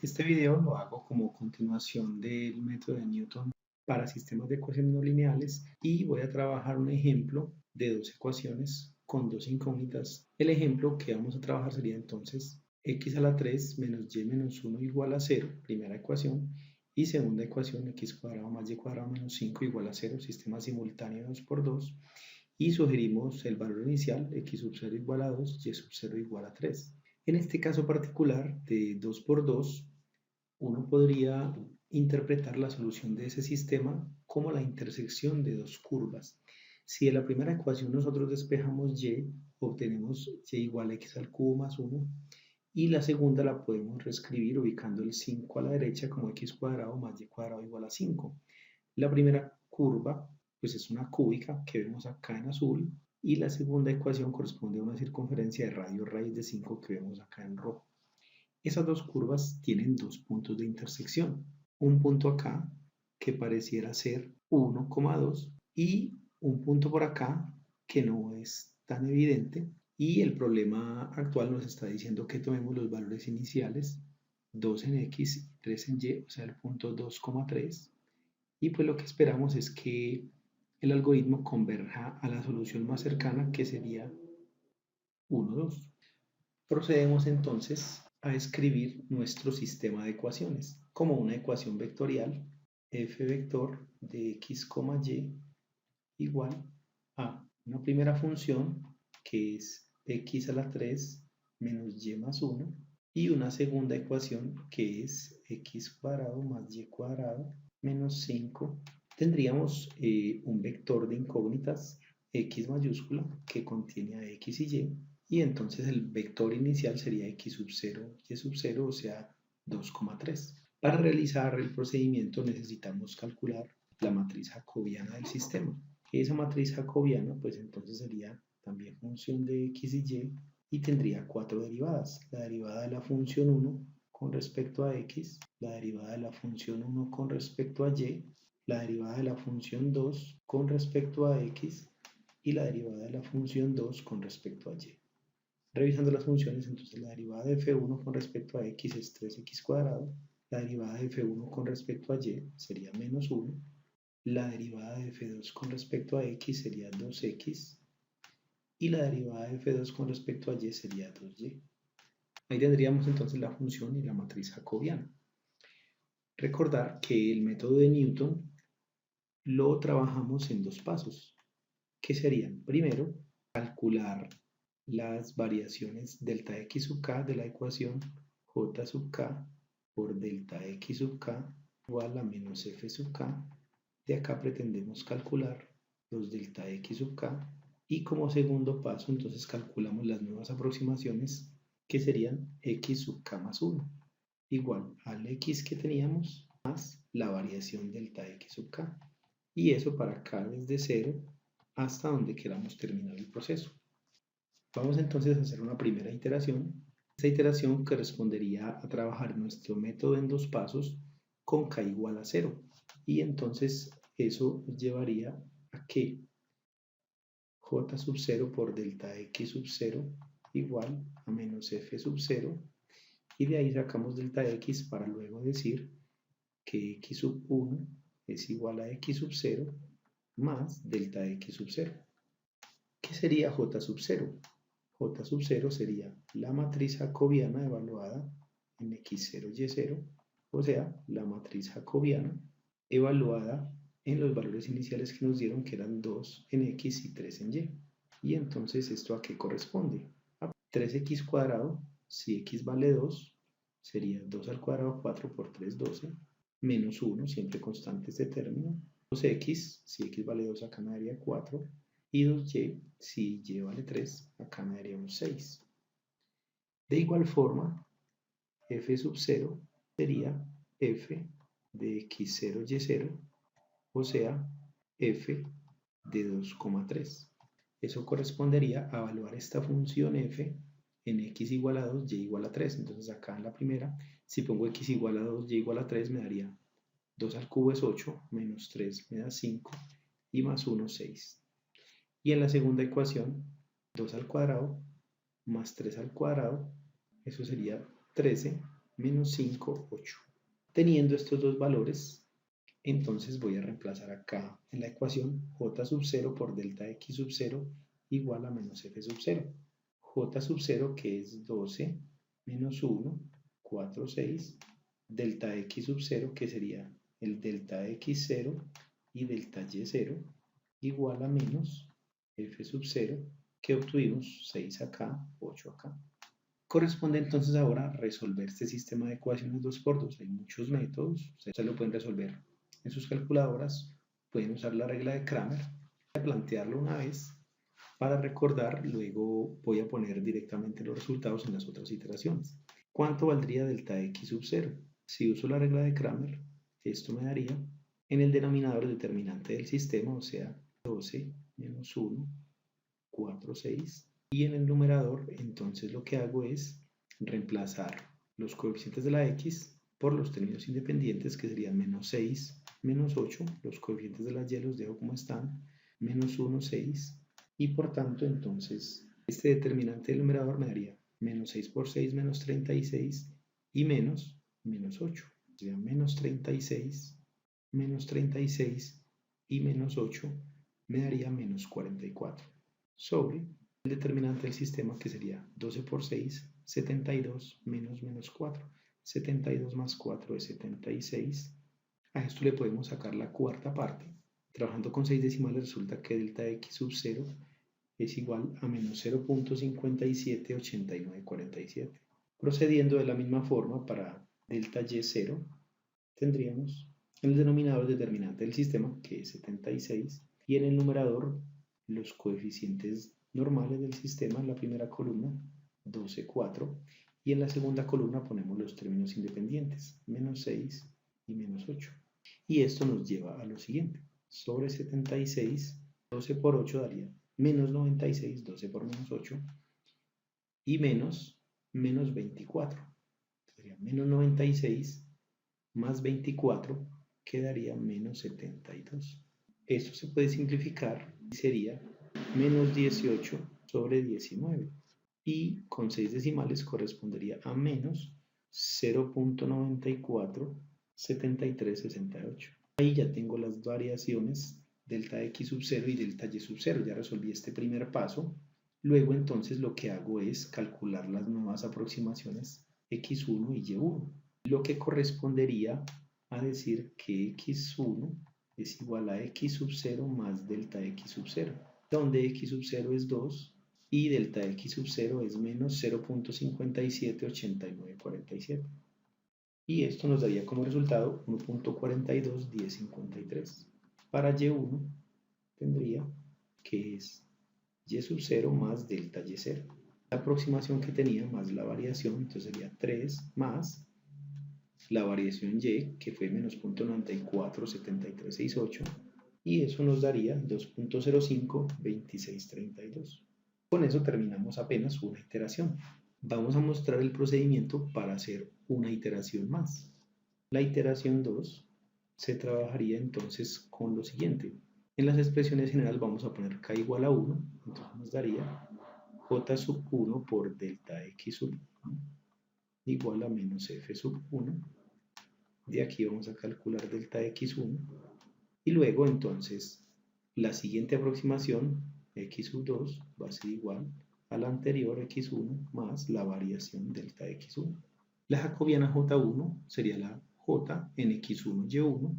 Este video lo hago como continuación del método de Newton para sistemas de ecuaciones no lineales y voy a trabajar un ejemplo de dos ecuaciones con dos incógnitas. El ejemplo que vamos a trabajar sería entonces x a la 3 menos y menos 1 igual a 0, primera ecuación, y segunda ecuación x cuadrado más y cuadrado menos 5 igual a 0, sistema simultáneo 2 por 2, y sugerimos el valor inicial x sub 0 igual a 2, y sub 0 igual a 3. En este caso particular de 2 por 2, uno podría interpretar la solución de ese sistema como la intersección de dos curvas. Si en la primera ecuación nosotros despejamos y, obtenemos y igual a x al cubo más 1, y la segunda la podemos reescribir ubicando el 5 a la derecha como x cuadrado más y cuadrado igual a 5. La primera curva pues es una cúbica que vemos acá en azul, y la segunda ecuación corresponde a una circunferencia de radio raíz de 5 que vemos acá en rojo. Esas dos curvas tienen dos puntos de intersección. Un punto acá que pareciera ser 1,2 y un punto por acá que no es tan evidente. Y el problema actual nos está diciendo que tomemos los valores iniciales, 2 en x y 3 en y, o sea el punto 2,3. Y pues lo que esperamos es que el algoritmo converja a la solución más cercana, que sería 1, 2. Procedemos entonces a escribir nuestro sistema de ecuaciones como una ecuación vectorial f vector de x, y igual a una primera función que es x a la 3 menos y más 1, y una segunda ecuación que es x cuadrado más y cuadrado menos 5. Tendríamos un vector de incógnitas x mayúscula que contiene a x y entonces el vector inicial sería x sub 0 y sub 0, o sea 2,3. Para realizar el procedimiento necesitamos calcular la matriz jacobiana del sistema. Esa matriz jacobiana pues entonces sería también función de x y tendría cuatro derivadas. La derivada de la función 1 con respecto a x, la derivada de la función 1 con respecto a y, la derivada de la función 2 con respecto a x y la derivada de la función 2 con respecto a y. Revisando las funciones, entonces la derivada de f1 con respecto a x es 3x cuadrado, la derivada de f1 con respecto a y sería menos 1, la derivada de f2 con respecto a x sería 2x, y la derivada de f2 con respecto a y sería 2y. Ahí tendríamos entonces la función y la matriz jacobiana. Recordar que el método de Newton lo trabajamos en dos pasos, que serían, primero, calcular las variaciones delta x sub k de la ecuación j sub k por delta x sub k igual a menos f sub k. De acá pretendemos calcular los delta x sub k, y como segundo paso entonces calculamos las nuevas aproximaciones que serían x sub k más 1 igual al x que teníamos más la variación delta x sub k, y eso para acá desde 0 hasta donde queramos terminar el proceso. Vamos entonces a hacer una primera iteración. Esta iteración correspondería a trabajar nuestro método en dos pasos con k igual a 0, y entonces eso nos llevaría a que j sub 0 por delta x sub 0 igual a menos f sub 0, y de ahí sacamos delta x para luego decir que x sub 1 es igual a x sub 0 más delta x sub 0. ¿Qué sería j sub 0? J sub 0 sería la matriz jacobiana evaluada en x0, y0, o sea, la matriz jacobiana evaluada en los valores iniciales que nos dieron, que eran 2 en x y 3 en y. Y entonces, ¿esto a qué corresponde? A 3x cuadrado, si x vale 2, sería 2 al cuadrado 4 por 3, 12, menos 1, siempre constante este término, 2x, si x vale 2, acá me daría 4, y 2y, si y vale 3, acá me daría un 6. De igual forma, f sub 0 sería f de x0, y0, o sea, f de 2,3. Eso correspondería a evaluar esta función f en x igual a 2, y igual a 3. Entonces acá en la primera, si pongo x igual a 2, y igual a 3, me daría 2 al cubo es 8, menos 3 me da 5, y más 1, 6. Y en la segunda ecuación, 2 al cuadrado más 3 al cuadrado, eso sería 13, menos 5, 8. Teniendo estos dos valores, entonces voy a reemplazar acá en la ecuación j sub 0 por delta x sub 0 igual a menos f sub 0. J sub 0 que es 12 menos 1, 4, 6, delta x sub 0 que sería el delta x0 y delta y0 igual a menos f sub 0 que obtuvimos 6 acá, 8 acá. Corresponde entonces ahora resolver este sistema de ecuaciones 2×2. Hay muchos métodos, ustedes lo pueden resolver en sus calculadoras, pueden usar la regla de Cramer, voy a plantearlo una vez para recordar, luego voy a poner directamente los resultados en las otras iteraciones. ¿Cuánto valdría delta x sub 0? Si uso la regla de Cramer, esto me daría en el denominador determinante del sistema, o sea, 12 menos 1, 4, 6, y en el numerador entonces lo que hago es reemplazar los coeficientes de la x por los términos independientes que serían menos 6, menos 8, los coeficientes de las y los dejo como están, menos 1, 6, y por tanto entonces este determinante del numerador me daría menos 6 por 6 menos 36 y menos 8, o sea, menos 36 y menos 8 me daría menos 44 sobre el determinante del sistema que sería 12 por 6, 72 menos 4. 72 más 4 es 76. A esto le podemos sacar la cuarta parte. Trabajando con 6 decimales resulta que delta x sub 0 es igual a menos 0.578947. Procediendo de la misma forma para delta y0, tendríamos en el denominador determinante del sistema, que es 76, y en el numerador los coeficientes normales del sistema en la primera columna, 12, 4, y en la segunda columna ponemos los términos independientes, menos 6 y menos 8. Y esto nos lleva a lo siguiente, sobre 76, 12 por 8 daría menos 96, 12 por menos 8, y menos 24. Sería menos 96 más 24 quedaría menos 72. Esto se puede simplificar y sería menos 18 sobre 19. Y con 6 decimales correspondería a menos 0.947368. Ahí ya tengo las variaciones delta x sub 0 y delta y sub 0. Ya resolví este primer paso. Luego entonces lo que hago es calcular las nuevas aproximaciones x1 y y1. Lo que correspondería a decir que x1 es igual a x sub 0 más delta x sub 0, donde x sub 0 es 2 y delta x sub 0 es menos 0.578947. Y esto nos daría como resultado 1.421053. Para y1 tendría que es y sub 0 más delta y 0. La aproximación que tenía más la variación, entonces sería 3 más la variación y, que fue menos 0.947368, y eso nos daría 2.052632. Con eso terminamos apenas una iteración. Vamos a mostrar el procedimiento para hacer una iteración más. La iteración 2 se trabajaría entonces con lo siguiente. En las expresiones generales vamos a poner k igual a 1, entonces nos daría j sub 1 por delta x sub 1 igual a menos f sub 1. De aquí vamos a calcular delta x1 y luego entonces la siguiente aproximación x sub 2 va a ser igual a la anterior x1 más la variación delta x1. La jacobiana j1 sería la j en x1 y1.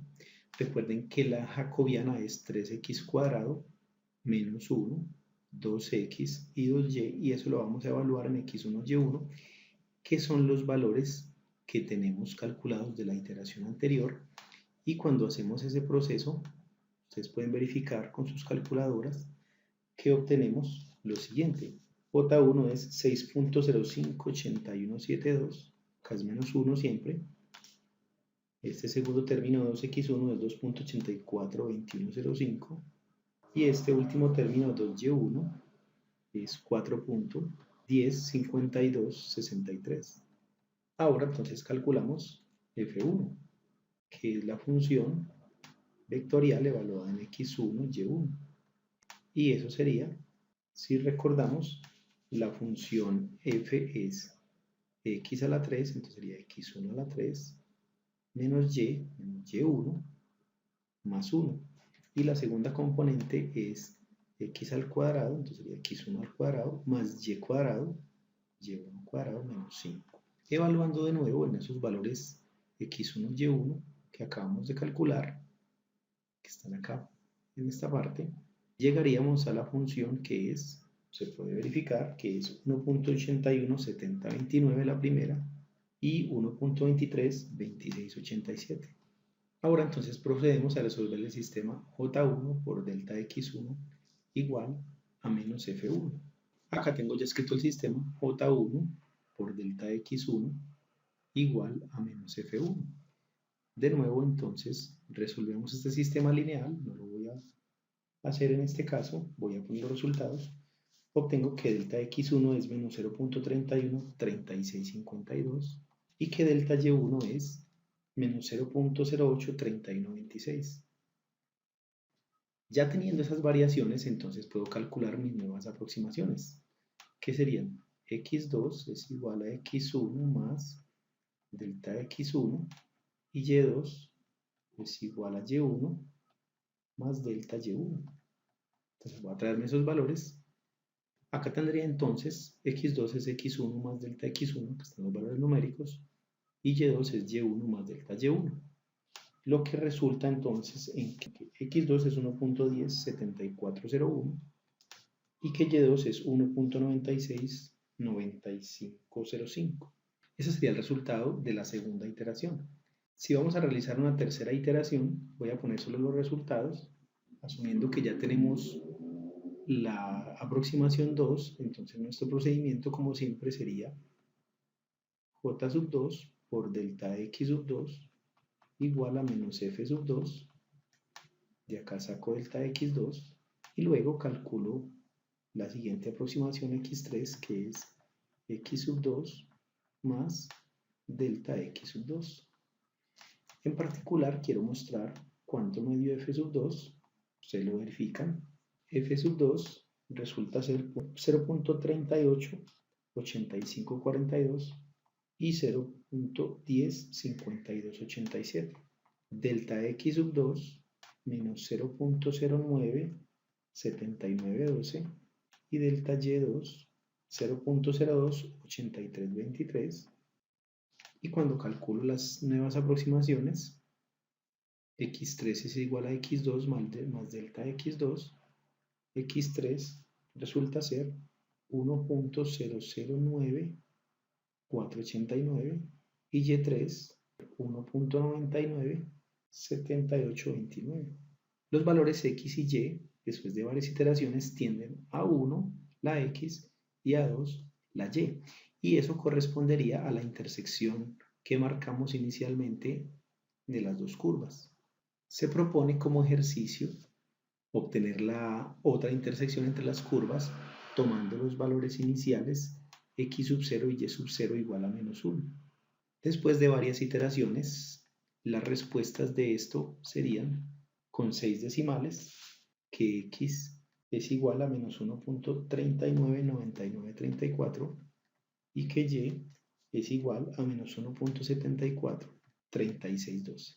Recuerden que la jacobiana es 3x cuadrado menos 1, 2x y 2y, y eso lo vamos a evaluar en x1 y1, que son los valores que tenemos calculados de la iteración anterior. Y cuando hacemos ese proceso, ustedes pueden verificar con sus calculadoras que obtenemos lo siguiente. J1 es 6.058172, acá es menos 1 siempre. Este segundo término 2x1 es 2.842105. Y este último término 2y1 es 4.105263. Ahora entonces calculamos f1, que es la función vectorial evaluada en x1 y y1. Y eso sería, si recordamos, la función f es x a la 3, entonces sería x1 a la 3 menos y1 más 1. Y la segunda componente es x al cuadrado, entonces sería x1 al cuadrado más y cuadrado, y1 cuadrado menos 5. Evaluando de nuevo en esos valores x1, y1 que acabamos de calcular, que están acá en esta parte, llegaríamos a la función que es, se puede verificar, que es 1.817029 la primera y 1.232687. Ahora entonces procedemos a resolver el sistema J1 por delta x1 igual a menos f1. Acá tengo ya escrito el sistema J1 por delta x1 igual a menos f1. De nuevo entonces resolvemos este sistema lineal, no lo voy a hacer en este caso, voy a poner los resultados. Obtengo que delta x1 es menos 0.313652 y que delta y1 es menos 0.083126. Ya teniendo esas variaciones, entonces puedo calcular mis nuevas aproximaciones, que serían x2 es igual a x1 más delta x1 y y2 es igual a y1 más delta y1. Entonces voy a traerme esos valores. Acá tendría entonces x2 es x1 más delta x1, que están los valores numéricos, y y2 es y1 más delta y1. Lo que resulta entonces en que x2 es 1.107401 y que y2 es 1.969505. Ese sería el resultado de la segunda iteración. Si vamos a realizar una tercera iteración, voy a poner solo los resultados, asumiendo que ya tenemos la aproximación 2, entonces nuestro procedimiento como siempre sería j sub 2 por delta x sub 2 igual a menos f sub 2, de acá saco delta x2 y luego calculo la siguiente aproximación x3 que es x sub 2 más delta x sub 2. En particular quiero mostrar cuánto me dio f sub 2, ustedes lo verifican. F sub 2 resulta ser 0.388542 y 0.105287. Delta x sub 2 menos 0.097912 y delta y2 0.028323. Y cuando calculo las nuevas aproximaciones, x3 es igual a x2 más delta x2, x3 resulta ser 1.009489 y y3 1.997829. Los valores x y y, después de varias iteraciones, tienden a 1 la x y a 2 la y. Y eso correspondería a la intersección que marcamos inicialmente de las dos curvas. Se propone como ejercicio obtener la otra intersección entre las curvas tomando los valores iniciales x sub 0 y y sub 0 igual a menos 1. Después de varias iteraciones, las respuestas de esto serían con 6 decimales, que x es igual a menos 1.399934 y que y es igual a menos 1.743612.